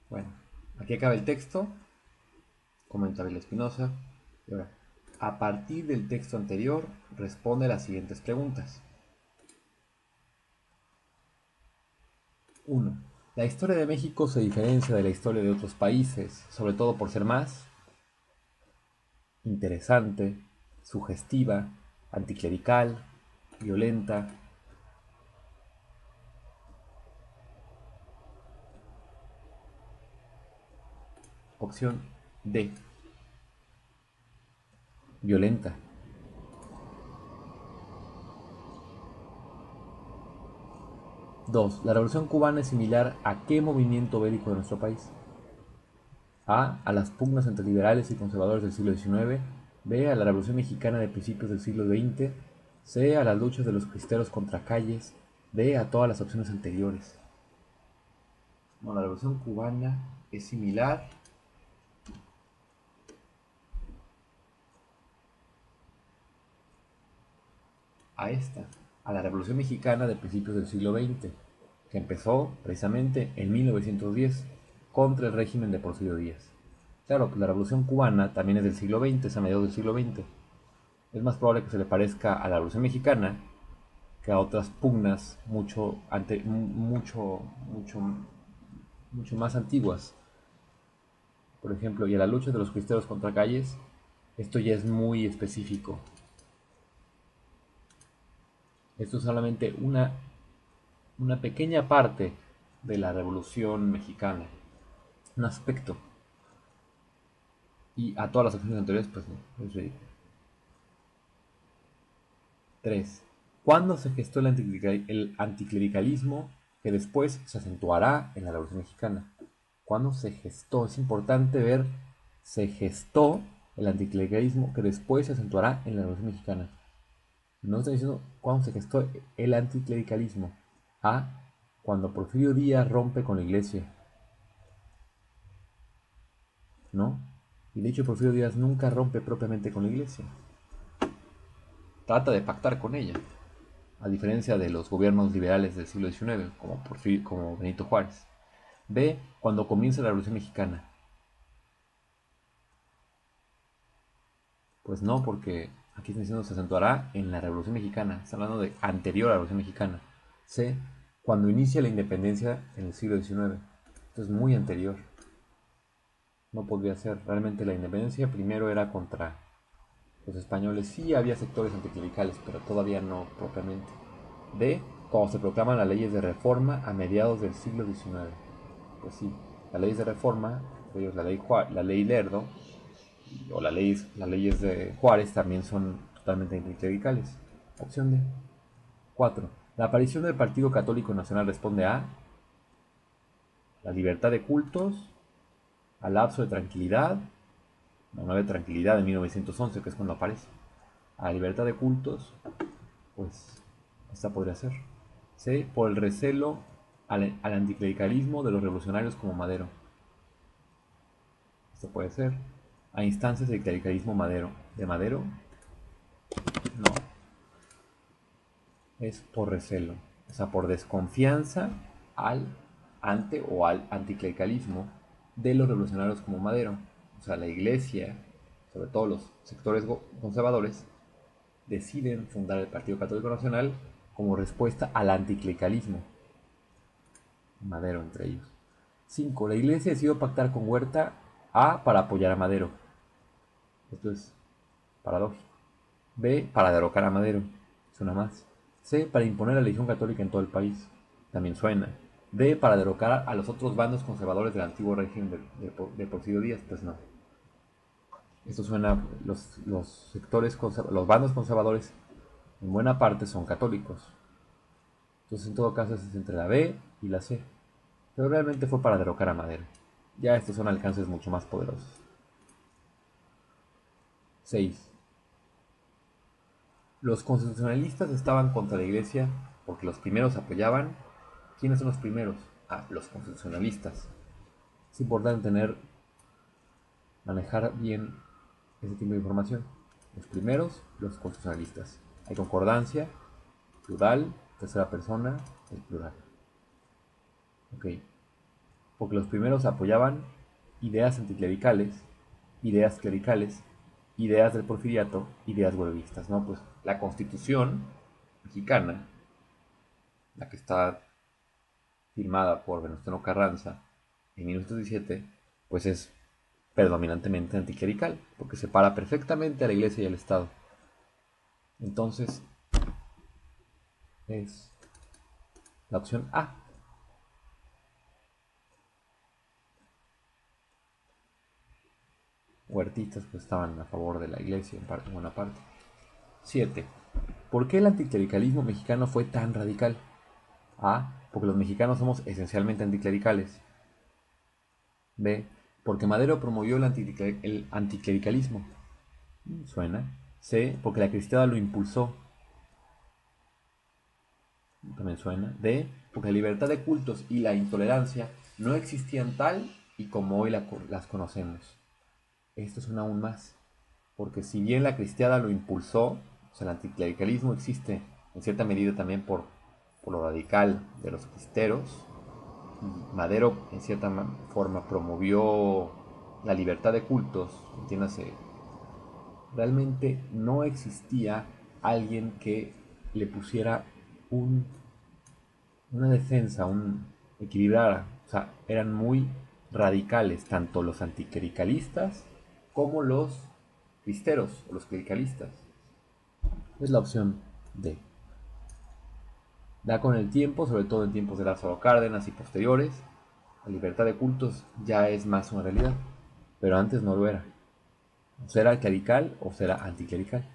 Bueno, aquí acaba el texto, comenta Abel Espinosa. Y ahora, a partir del texto anterior, responde las siguientes preguntas. 1. La historia de México se diferencia de la historia de otros países, sobre todo por ser más interesante, sugestiva, anticlerical, violenta. Opción D, violenta. 2. La Revolución Cubana es similar a qué movimiento bélico de nuestro país. A. A las pugnas entre liberales y conservadores del siglo XIX. B. A la Revolución Mexicana de principios del siglo XX. C. A las luchas de los cristeros contra Calles. D. A todas las opciones anteriores. Bueno, la Revolución Cubana es similar a esta, a la Revolución Mexicana de principios del siglo XX, que empezó precisamente en 1910 contra el régimen de Porfirio Díaz. Claro, pues la Revolución Cubana también es del siglo XX, es a mediados del siglo XX. Es más probable que se le parezca a la Revolución Mexicana que a otras pugnas mucho más antiguas. Por ejemplo, y a la lucha de los cristeros contra Calles, esto ya es muy específico. Esto es solamente una pequeña parte de la Revolución Mexicana, un aspecto. Y a todas las opciones anteriores, pues no, es ridículo. 3. ¿Cuándo se gestó el anticlericalismo que después se acentuará en la Revolución Mexicana? ¿Cuándo se gestó? Es importante ver, se gestó el anticlericalismo que después se acentuará en la Revolución Mexicana. No está diciendo cuándo se gestó el anticlericalismo. A. Cuando Porfirio Díaz rompe con la iglesia. ¿No? Y de hecho Porfirio Díaz nunca rompe propiamente con la iglesia. Trata de pactar con ella, a diferencia de los gobiernos liberales del siglo XIX, como Benito Juárez. B. Cuando comienza la Revolución Mexicana. Pues no, porque aquí está diciendo se acentuará en la Revolución Mexicana. Está hablando de anterior a la Revolución Mexicana. C. Cuando inicia la independencia en el siglo XIX. Esto es muy anterior. No podría ser. Realmente la independencia primero era contra los españoles. Sí había sectores anticlericales, pero todavía no propiamente. D. Cuando se proclaman las leyes de reforma a mediados del siglo XIX. Pues sí, las leyes de reforma, ellos la ley Lerdo, o las leyes de Juárez también son totalmente anticlericales. Opción D. 4. La aparición del Partido Católico Nacional responde a la libertad de cultos, al lapso de tranquilidad, no de tranquilidad en 1911, que es cuando aparece, a la libertad de cultos, pues esta podría ser. C. Por el recelo al anticlericalismo de los revolucionarios como Madero. Esto puede ser. A instancias del clericalismo Madero. ¿De Madero? No. Es por recelo. O sea, por desconfianza al ante o al anticlericalismo de los revolucionarios como Madero. O sea, la iglesia, sobre todo los sectores conservadores, deciden fundar el Partido Católico Nacional como respuesta al anticlericalismo. Madero entre ellos. 5. La iglesia decidió pactar con Huerta A para apoyar a Madero. Esto es paradójico. B. Para derrocar a Madero. Suena más. C. Para imponer la religión católica en todo el país. También suena. D. Para derrocar a los otros bandos conservadores del antiguo régimen de Porfirio Díaz. Pues no. Esto suena. Los bandos conservadores en buena parte son católicos. Entonces en todo caso es entre la B y la C. Pero realmente fue para derrocar a Madero. Ya estos son alcances mucho más poderosos. 6. Los constitucionalistas estaban contra la iglesia porque los primeros apoyaban. ¿Quiénes son los primeros? Los constitucionalistas. Es importante manejar bien ese tipo de información. Los primeros, los constitucionalistas. Hay concordancia, plural, tercera persona, el plural. Ok. porque los primeros apoyaban ideas anticlericales, ideas clericales, ideas del porfiriato, ideas huelguistas, ¿no? Pues la Constitución mexicana, la que está firmada por Venustiano Carranza en 1917, pues es predominantemente anticlerical, porque separa perfectamente a la Iglesia y al Estado. Entonces, es la opción A. Huertistas pues estaban a favor de la Iglesia en buena parte. 7. ¿Por qué el anticlericalismo mexicano fue tan radical? A. Porque los mexicanos somos esencialmente anticlericales. B. Porque Madero promovió el anticlericalismo. Suena. C. Porque la cristiada lo impulsó. También suena. D. Porque la libertad de cultos y la intolerancia no existían tal y como hoy las conocemos. Esto suena aún más. Porque si bien la cristiada lo impulsó, o sea, el anticlericalismo existe en cierta medida también por lo radical de los cristeros, y Madero en cierta forma promovió la libertad de cultos, entiéndase, realmente no existía alguien que le pusiera una defensa, equilibrara, o sea, eran muy radicales, tanto los anticlericalistas como los cristeros o los clericalistas. Es la opción D. Da con el tiempo, sobre todo en tiempos de Lázaro Cárdenas y posteriores, la libertad de cultos ya es más una realidad, pero antes no lo era. O será clerical o será anticlerical.